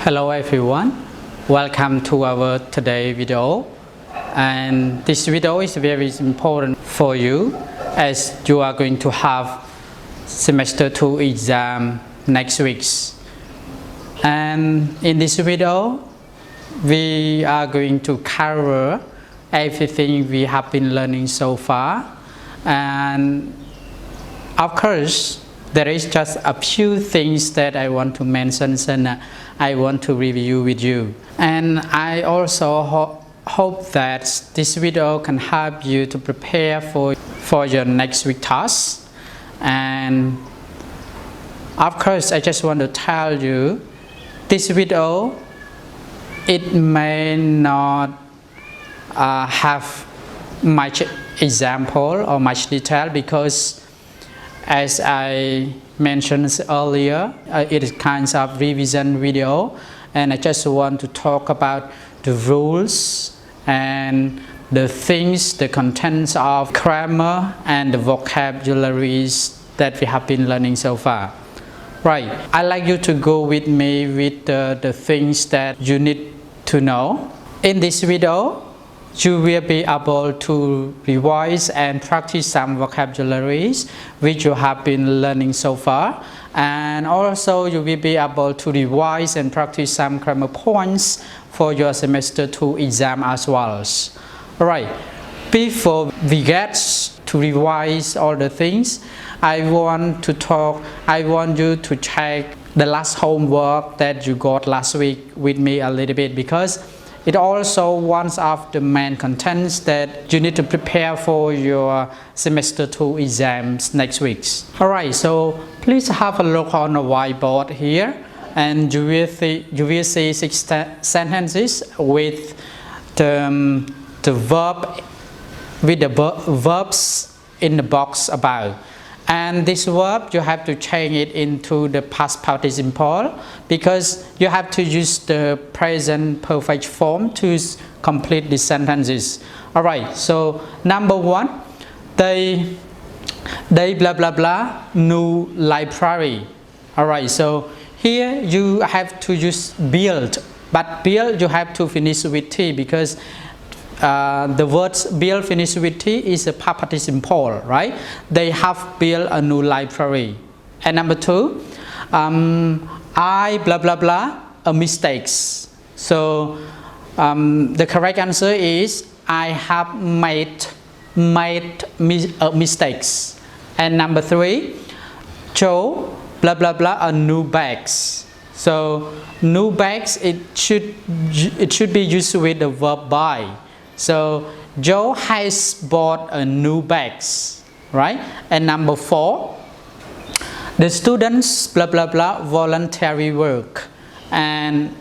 Hello everyone, welcome to our today video, and this video is very important for you as you are going to have semester 2 exam next week. And in this video we are going to cover everything we have been learning so far, and of course there is just a few things that I want to mention and I want to review with you. And I also hope that this video can help you to prepare for your next week task. And of course I just want to tell you, this video it may not have much example or much detail, because as I mentioned earlier, it is kind of revision video, and I just want to talk about the rules and the things, the contents of grammar and the vocabularies that we have been learning so far. Right, I'd like you to go with me with the things that you need to know. In this video, you will be able to revise and practice some vocabularies which you have been learning so far, and also you will be able to revise and practice some grammar points for your semester 2 exam as well. Alright, before we get to revise all the things, I want you to check the last homework that you got last week with me a little bit, because it also one of the main contents that you need to prepare for your semester 2 exams next week. Alright, so please have a look on the whiteboard here, and you will see 6 sentences with the verbs in the box above. And this verb you have to change it into the past participle, because you have to use the present perfect form to complete the sentences. Alright, so number 1, they blah blah blah new library. Alright, so here you have to use build, but build you have to finish with T, because the words build finish with T is a past participle, right? They have built a new library. And number 2, I blah blah blah a mistakes. So the correct answer is I have made mistakes. And number 3, Joe blah blah blah a new bags. So new bags, it should be used with the verb buy. So Joe has bought a new bags, right? And number 4, the students blah blah blah voluntary work. And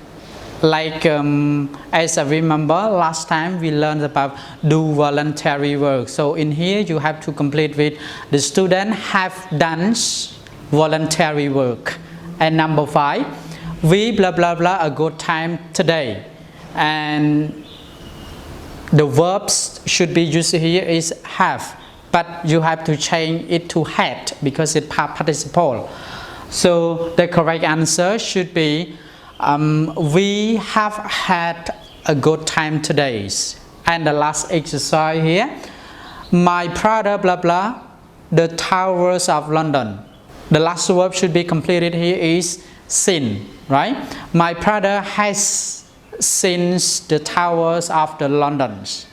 like as I remember last time we learned about do voluntary work. So in here you have to complete with the student have done voluntary work. And number 5, we blah blah blah a good time today. And the verbs should be used here is have, but you have to change it to had because it's past participle. So the correct answer should be we have had a good time today. And the last exercise here, my brother blah blah the towers of London. The last verb should be completed here is seen, right? My brother has since the towers of the Londons.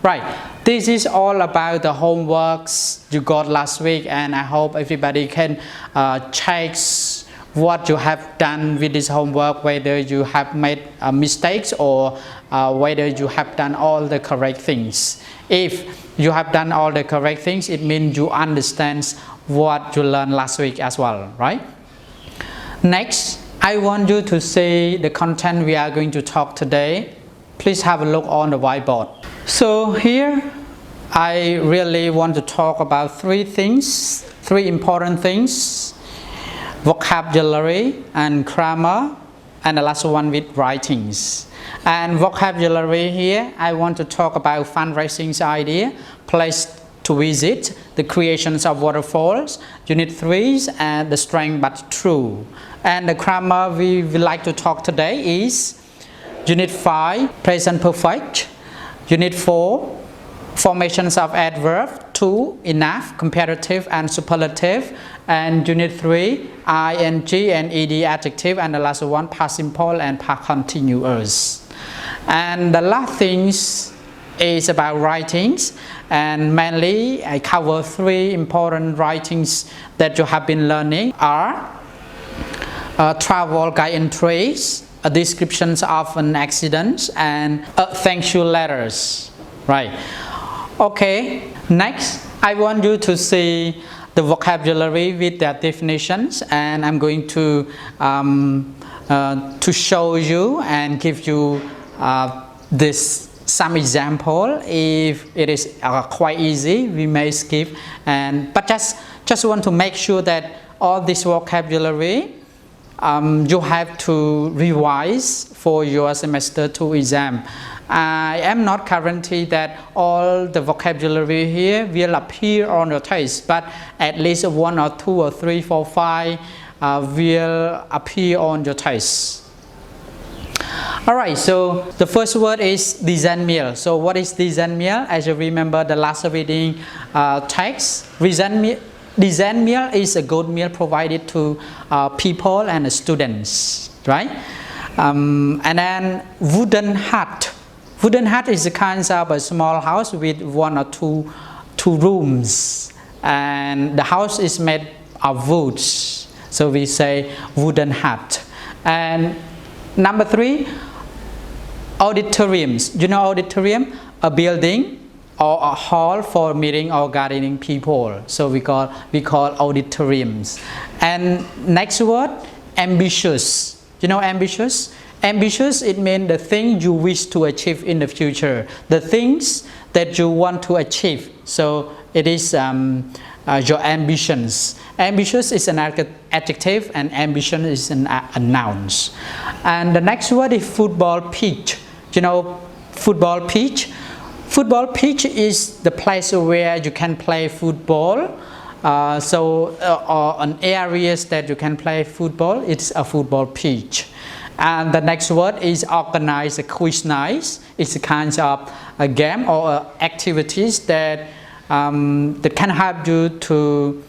Right, this is all about the homeworks you got last week, and I hope everybody can check what you have done with this homework, whether you have made mistakes or whether you have done all the correct things. If you have done all the correct things, it means you understand what you learned last week as well, right? Next, I want you to see the content we are going to talk today. Please have a look on the whiteboard. So here I really want to talk about 3 important things: vocabulary and grammar, and the last one with writings. And vocabulary here I want to talk about fundraising idea, place to visit, the creations of waterfalls, unit 3, and the strength but true. And the grammar we would like to talk today is Unit 5, Present Perfect. Unit 4, Formations of Adverb. 2, Enough, Comparative and Superlative. And Unit 3, ing and ed adjective. And the last one, Past Simple and Past Continuous. And the last things is about writings, and mainly I cover 3 important writings that you have been learning are travel guide entries, descriptions of an accident, and thank you letters. Right. Okay. Next, I want you to see the vocabulary with their definitions, and I'm going to show you and give you some example. If it is quite easy, we may skip, but just want to make sure that all this vocabulary you have to revise for your semester 2 exam. I am not guarantee that all the vocabulary here will appear on your test, but at least 1 or 2 or 3, 4, 5 will appear on your test. Alright, so the first word is design meal. So what is design meal? As you remember the last reading text, design meal is a good meal provided to people and students, right? And then wooden hut. Wooden hut is a kind of a small house with 1 or 2 rooms, and the house is made of wood. So we say wooden hut. And number 3, auditoriums. You know auditorium? A building or a hall for meeting or gathering people. So we call auditoriums. And next word, ambitious. You know ambitious? Ambitious, it means the thing you wish to achieve in the future. The things that you want to achieve. So it is your ambitions. Ambitious is an adjective and ambition is a noun. And the next word is football pitch. You know football pitch? Football pitch is the place where you can play football. Or on areas that you can play football, it's a football pitch. And the next word is organize a quiz night. It's a kind of a game or activities that can help you to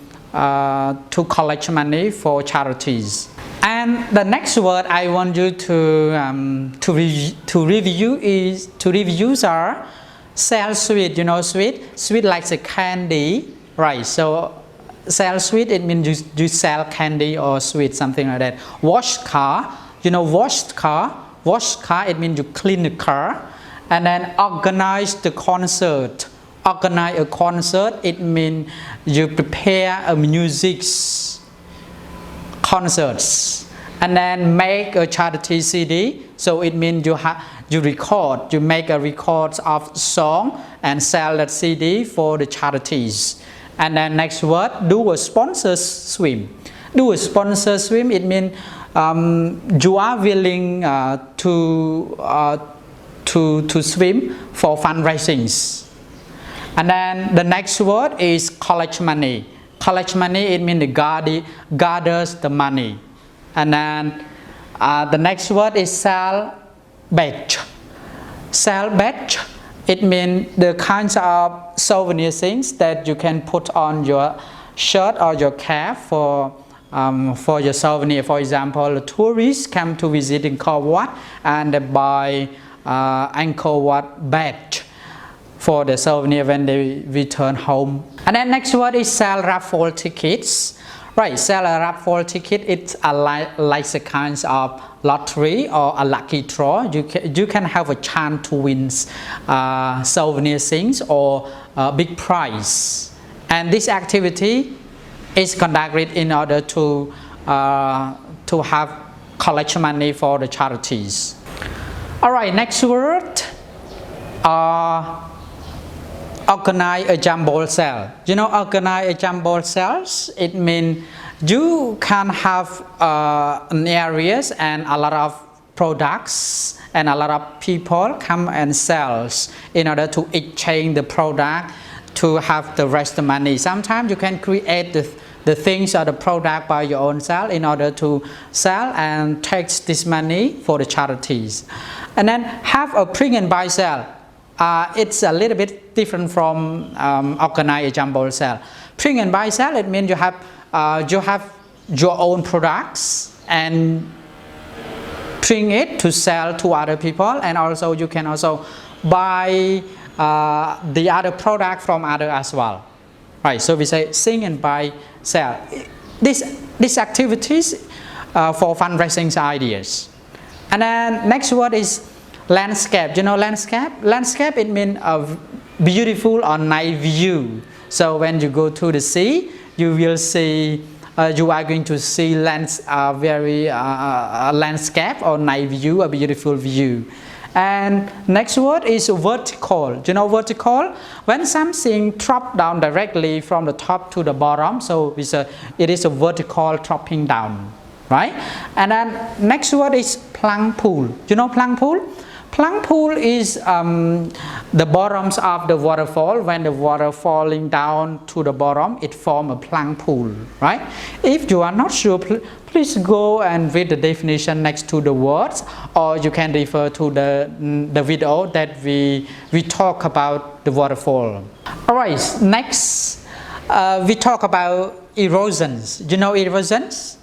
collect money for charities. And the next word I want you to review are sell sweet. You know sweet like a candy, right? So sell sweet, it means you sell candy or sweet, something like that. Wash car. You know wash car, it means you clean the car. And then organize the concert. Organize a concert, it means you prepare a music concerts. And then make a charity CD, so it means you make a record of song and sell that CD for the charities. And then next word, do a sponsor swim. Do a sponsor swim, it means you are willing to swim for fundraisings. And then the next word is collect money. Collect money, it means the gathers the money. And then the next word is sell badge. Sell badge, it means the kinds of souvenir things that you can put on your shirt or your cap for your souvenir. For example, tourists come to visit Angkor Wat and they buy Angkor Wat badge for the souvenir when they return home. And then next word is sell raffle tickets. Right, sell a raffle ticket, it's like a kind of lottery or a lucky draw. You can have a chance to win souvenir things or a big prize. And this activity is conducted in order to have collect money for the charities. Alright, next word, organize a jumbo sale. You know organize a jumbo sales, it means you can have an areas and a lot of products and a lot of people come and sell in order to exchange the product to have the rest of the money. Sometimes you can create the things or the product by your own self in order to sell and take this money for the charities. And then have a print and buy sale. It's a little bit different from organized jumbo sale. Print and buy sale, it means you have your own products and print it to sell to other people, and also you can also buy the other product from other as well. Right, so we say sing and buy sell. These activities for fundraising ideas. And then next word is landscape. You know landscape? Landscape, it means a beautiful or nice view. So when you go to the sea, you will see, you are going to see landscape or nice view, a beautiful view. And next word is vertical. You know vertical? When something drops down directly from the top to the bottom, so it is a vertical dropping down, right? And then next word is plunk pool. You know plunk pool? Plunk pool is the bottoms of the waterfall. When the water falling down to the bottom, it forms a plunk pool, right? If you are not sure, please go and read the definition next to the words, or you can refer to the video that we talk about the waterfall. All right, next we talk about erosions. You know erosions?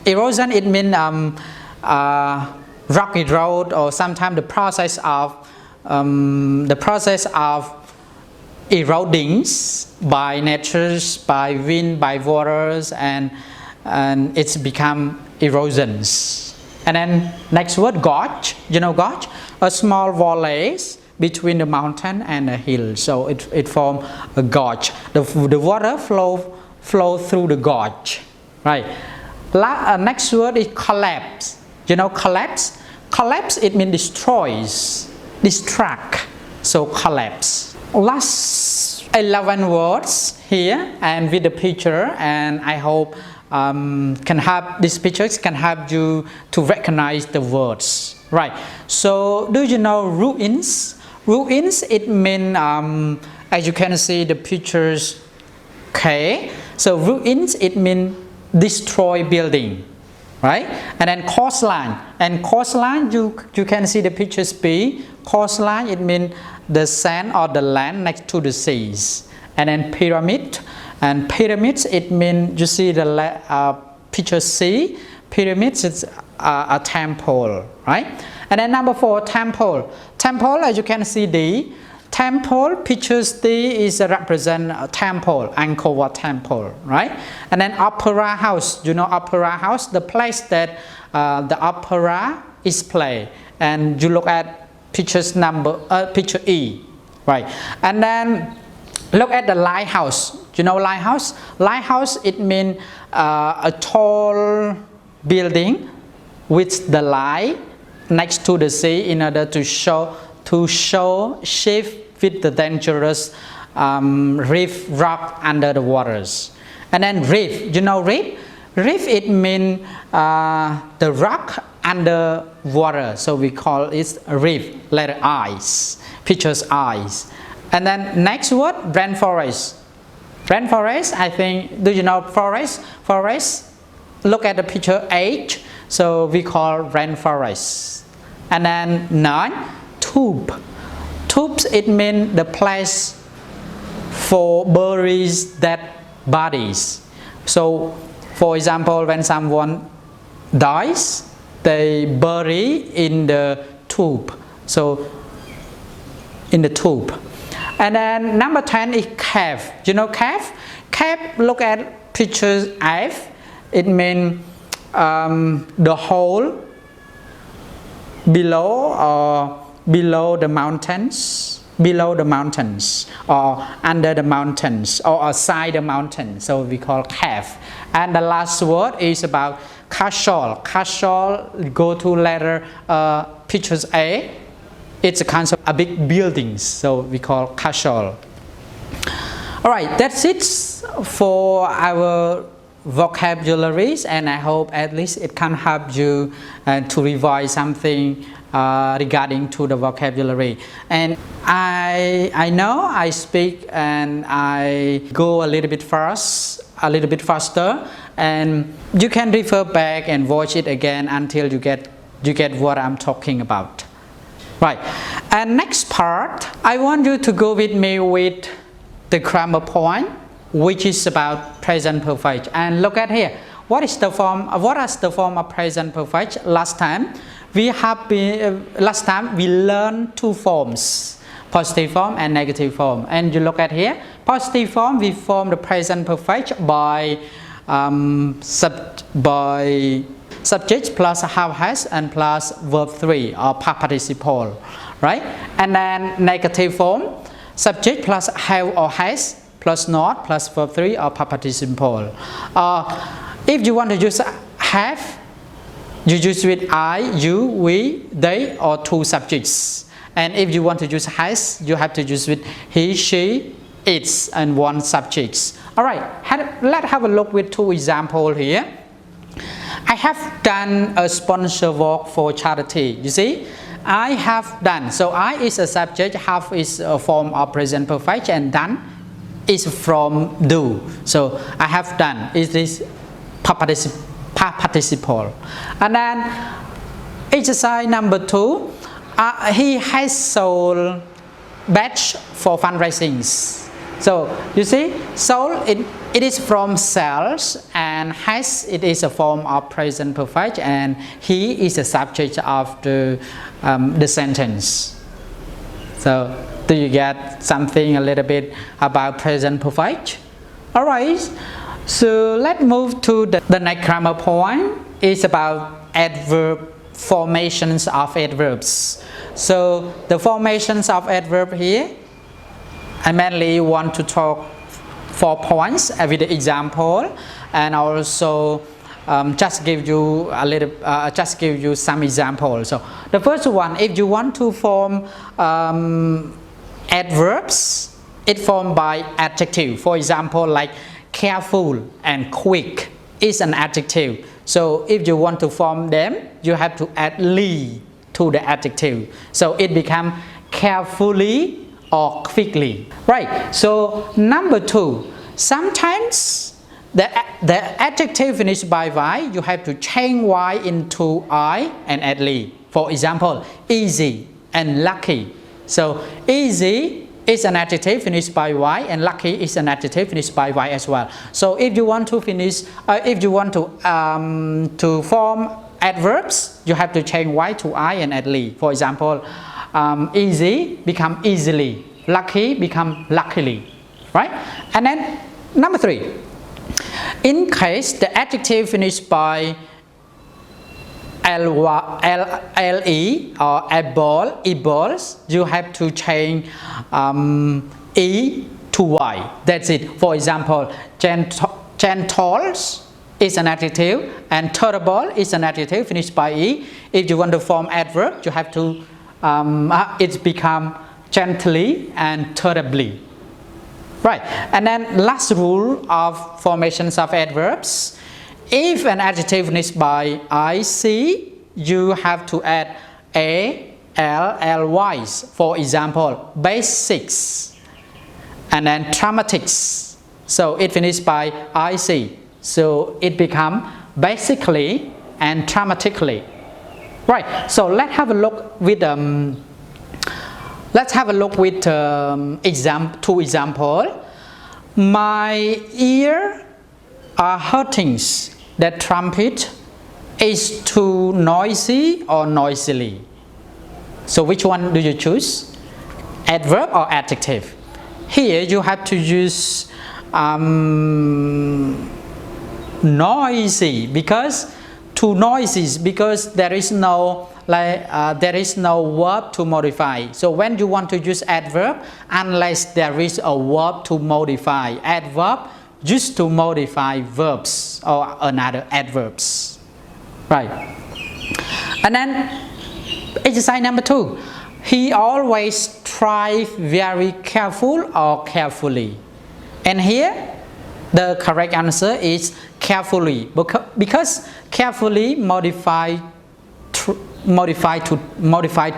Erosion, it means rocky road, or sometimes the process of eroding by nature, by wind, by waters, and it's become erosions. And then next word, gorge. You know gorge? A small valleys between the mountain and the hill, so it forms a gorge. The water flow through the gorge, right? Next word is collapse. You know collapse? Collapse, it means destroys, distract, so collapse. Last 11 words here and with the picture, and I hope these pictures can help you to recognize the words, right? So do you know ruins? Ruins, it means as you can see the pictures, okay? So ruins, it means destroy building, right? And then coastline, and coastline, you can see the pictures B. Coastline, it means the sand or the land next to the seas. And then pyramid, and pyramids, it means, you see the picture C. Pyramids, it's a temple, right? And then number 4, temple. Temple, as you can see D. Temple, pictures D is represent a temple, Angkor Wat temple, right? And then opera house. You know opera house, the place that the opera is played. And you look at picture E, right? And then look at the lighthouse. You know lighthouse? Lighthouse, it means a tall building with the light next to the sea in order to show shift with the dangerous reef rock under the waters. And then reef, you know reef? Reef, it means the rock under water, so we call it a reef, letter I's, pictures I's. And then next word, rainforest. Rainforest, I think, do you know forest? Forest, look at the picture H, so we call rainforest. And then 9, tomb. Tombs, it means the place for buries dead bodies. So, for example, when someone dies, they bury in the tomb. So, in the tomb. And then number 10 is cave. You know cave? Cave, look at picture F. It means the hole below the mountains, or under the mountains, or aside the mountains, so we call cave. And the last word is about castle. Castle, go to letter pictures A, it's a kind of a big buildings, so we call castle. All right, that's it for our vocabularies, and I hope at least it can help you to revise something regarding to the vocabulary. And I know I speak and I go a little bit fast a little bit faster, and you can refer back and watch it again until you get what I'm talking about. Right, and next part, I want you to go with me with the grammar point, which is about present perfect. And look at here, what is the form? What is the form of present perfect? Last time we learned two forms, positive form and negative form. And you look at here, positive form, we form the present perfect by subject plus have has and plus verb 3 or past participle, right? And then negative form, subject plus have or has plus not plus verb 3 or past participle. If you want to use have, you use with I, you, we, they, or two subjects. And if you want to use has, you have to use with he, she, its, and one subject. All right, let's have a look with two examples here. I have done a sponsor work for charity. You see, I have done. So I is a subject, have is a form of present perfect, and done is from do. So I have done is this past participle. And then exercise number 2. He has sold badge for fundraisings. So you see, sold it is from sales, and has it is a form of present perfect, and he is a subject of the sentence. So do you get something a little bit about present perfect? All right. So let's move to the next grammar point. It's about adverb formations of adverbs. So the formations of adverb here, I mainly want to talk 4 points with the example, and also just give you some examples. So the first one, if you want to form adverbs, it formed by adjective. For example, like careful and quick is an adjective. So if you want to form them, you have to add "ly" to the adjective. So it becomes carefully or quickly. Right. So number 2, sometimes the adjective finished by y, you have to change y into I and add "ly." For example, easy and lucky. So easy is an adjective finished by y, and lucky is an adjective finished by y as well. So if you want to to form adverbs, you have to change y to I and add "ly." For example, easy become easily, lucky become luckily, right? And then number 3, in case the adjective finished by le or ebles, you have to change e to y. That's it. For example, gentle is an adjective, and terrible is an adjective finished by e. If you want to form adverb, you have to it become gently and terribly. Right. And then last rule of formations of adverbs. If an adjective finished by ic, you have to add a, l, ly. For example, basics, and then dramatics. So it finished by ic. So it becomes basically and dramatically. Right. So let's have a look with two examples. My ear are hurting. That trumpet is too noisy or noisily. So which one do you choose? Adverb or adjective? Here you have to use noisy, because too noisy, because there is no verb to modify. So when you want to use adverb, unless there is a verb to modify, adverb used to modify verbs or another adverbs, right? And then exercise number 2, he always tries very careful or carefully, and here the correct answer is carefully, because carefully modify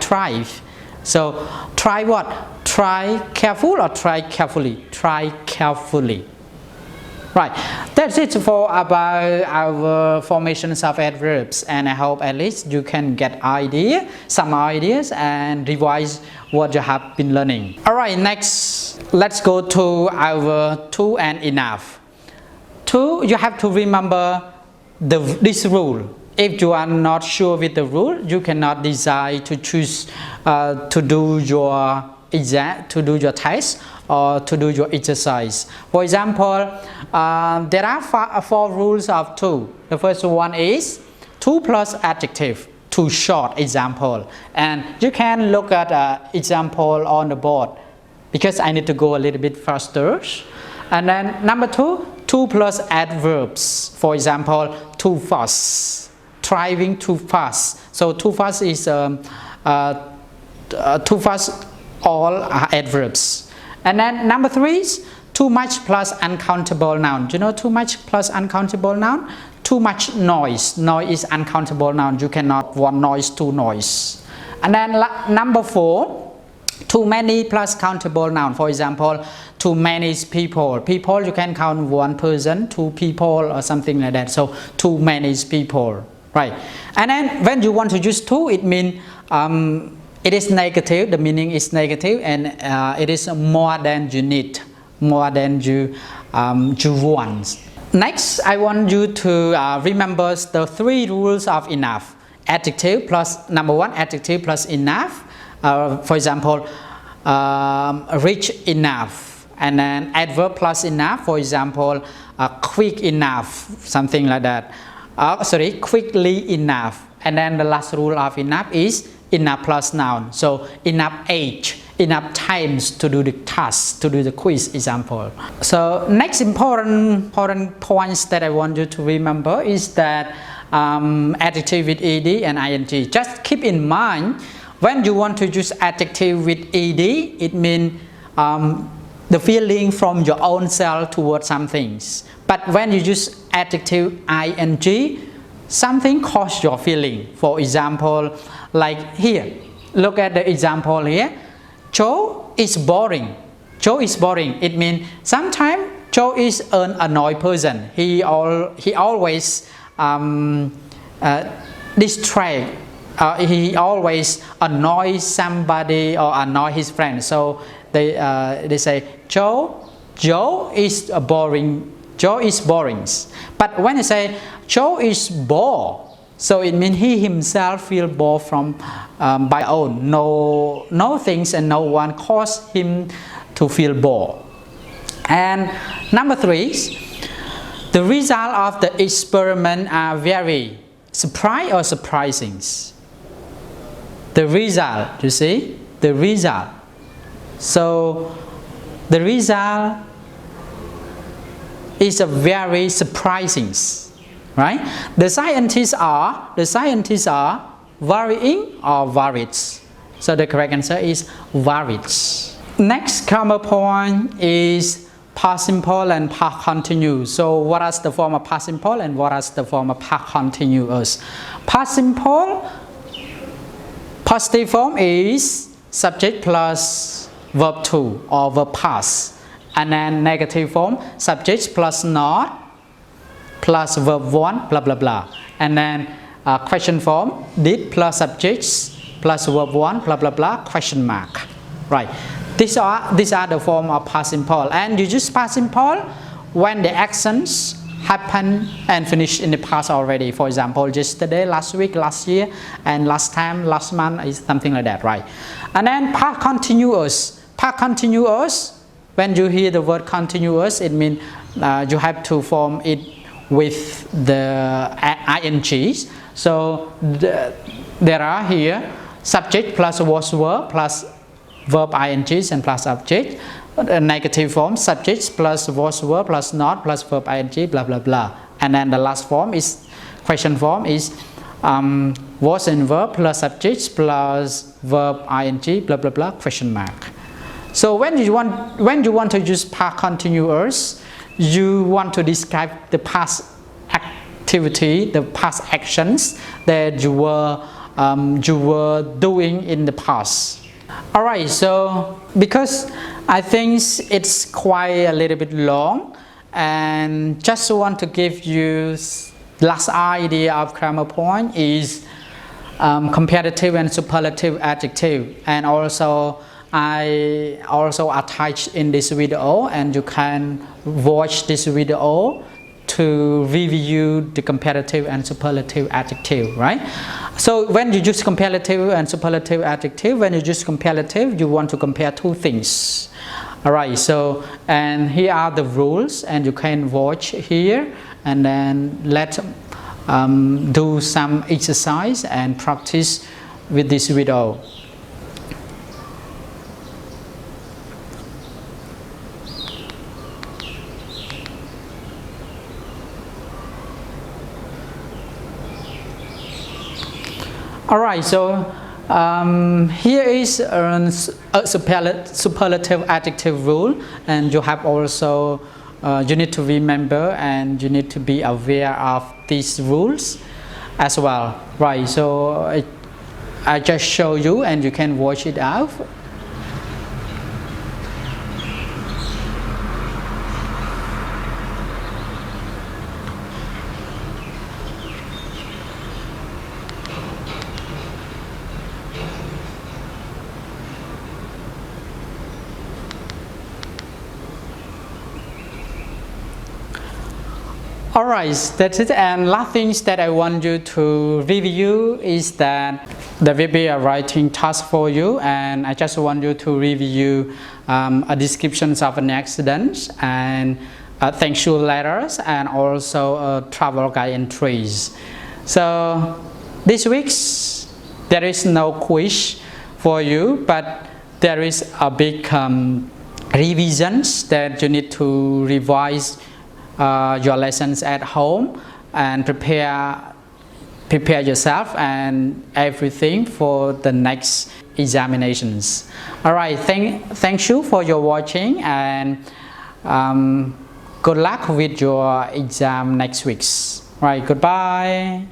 try. So try what? Try careful or try carefully? Try carefully. Right, that's it for about our formations of adverbs, and I hope at least you can get some ideas and revise what you have been learning. Alright, next let's go to our to and enough. To, you have to remember this rule. If you are not sure with the rule, you cannot decide to choose to do your exam, to do your test, or to do your exercise. For example, there are four rules of to. The first one is to plus adjective, to short example. And you can look at example on the board because I need to go a little bit faster. And then number two, to plus adverbs. For example, too fast, driving too fast. So too fast is too fast, all are adverbs. And then number three is too much plus uncountable noun. Do you know too much plus uncountable noun? Too much noise. Noise is uncountable noun. You cannot one noise, two noise. And then number four, too many plus countable noun. For example, too many people. People, you can count one person, two people, or something like that. So too many people, right? And then when you want to use to, it means it is negative, the meaning is negative, and it is more than you need, more than you want. Next, I want you to remember the three rules of enough. Adjective plus, number one, adjective plus enough. For example, rich enough. And then adverb plus enough, for example, quick enough, something like that. Quickly enough. And then the last rule of enough is enough plus noun. So enough age, enough times to do the task, to do the quiz example. So next important points that I want you to remember is that adjective with ed and ing. Just keep in mind, when you want to use adjective with ed, it means the feeling from your own self towards some things. But when you use adjective ing, something causes your feeling. For example, like here, look at the example here. Joe is boring. Joe is boring. It means sometimes Joe is an annoyed person. He always distract. He always annoys somebody or annoy his friend. So they say Joe is boring. Joe is boring. But when I say Joe is bored, so it means he himself feel bored from by own. No things and no one caused him to feel bored. And number three, the result of the experiment are very surprising or surprising. The result, you see, the result. So the result is a very surprising, right? The scientists are varying or varied. So the correct answer is varied. Next grammar point is past simple and past continuous. So what is the form of past simple and what is the form of past continuous? Past simple, positive form is subject plus verb to or verb past. And then negative form, subject plus not plus verb one, blah blah blah. And then question form, did plus subjects plus verb one, blah blah blah, question mark. Right. These are the form of past simple. And you use past simple when the actions happen and finish in the past already. For example, yesterday, last week, last year, and last time, last month, is something like that, right? And then past continuous. Past continuous, when you hear the word continuous, it means you have to form it with the ing. So there are here subject plus was verb plus verb ing and plus object. Negative form, subjects plus was verb plus not plus verb ing, blah blah blah. And then the last form is question form is was and verb plus subjects plus verb ing, blah blah blah, question mark. So when you want to use past continuous, you want to describe the past activity, the past actions that you were doing in the past. Alright, so because I think it's quite a little bit long, And just want to give you last idea of grammar point is comparative and superlative adjective, and also I also attached in this video, and you can watch this video to review the comparative and superlative adjective, right? So when you use comparative and superlative adjective, when you use comparative, you want to compare two things. Alright, so and here are the rules, and you can watch here, and then let's do some exercise and practice with this video. Alright, so here is a superlative adjective rule, and you have also you need to remember and you need to be aware of these rules as well, right? So I just show you, and you can watch it out. Alright, that's it. And last things that I want you to review is that there will be a writing task for you, and I just want you to review a description of an accident and thank you letters, and also a travel guide entries. So this week there is no quiz for you, but there is a big revisions that you need to revise your lessons at home and prepare yourself and everything for the next examinations. All right, thank you for your watching, and good luck with your exam next week. All right, goodbye.